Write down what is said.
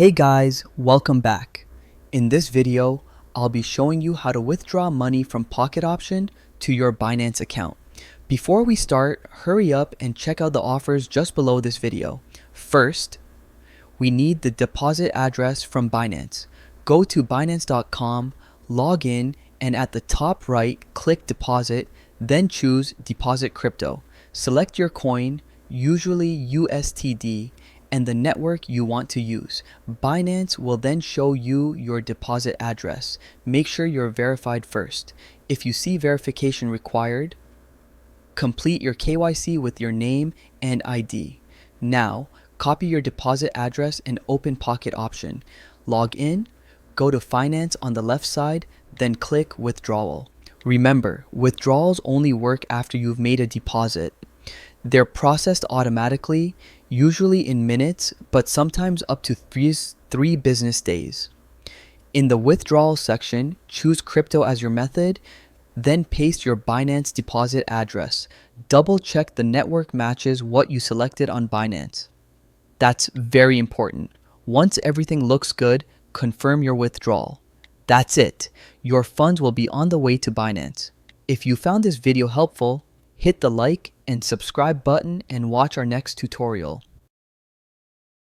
Hey guys, welcome back. In this video, I'll be showing you how to withdraw money from Pocket Option to your Binance account. Before we start, hurry up and check out the offers just below this video. First, we need the deposit address from Binance. Go to Binance.com, log in, and at the top right, click Deposit, then choose Deposit Crypto. Select your coin, usually USTD, and the network you want to use. Binance will then show you your deposit address. Make sure you're verified first. If you see verification required, complete your KYC with your name and ID. Now, copy your deposit address and open Pocket Option. Log in, go to Finance on the left side, then click Withdrawal. Remember, withdrawals only work after you've made a deposit. They're processed automatically, usually in minutes, but sometimes up to three business days. In the withdrawal section, choose crypto as your method, then paste your Binance deposit address. Double check the network matches what you selected on Binance. That's very important. Once everything looks good, confirm your withdrawal. That's it. Your funds will be on the way to Binance. If you found this video helpful, hit the like and subscribe button and watch our next tutorial.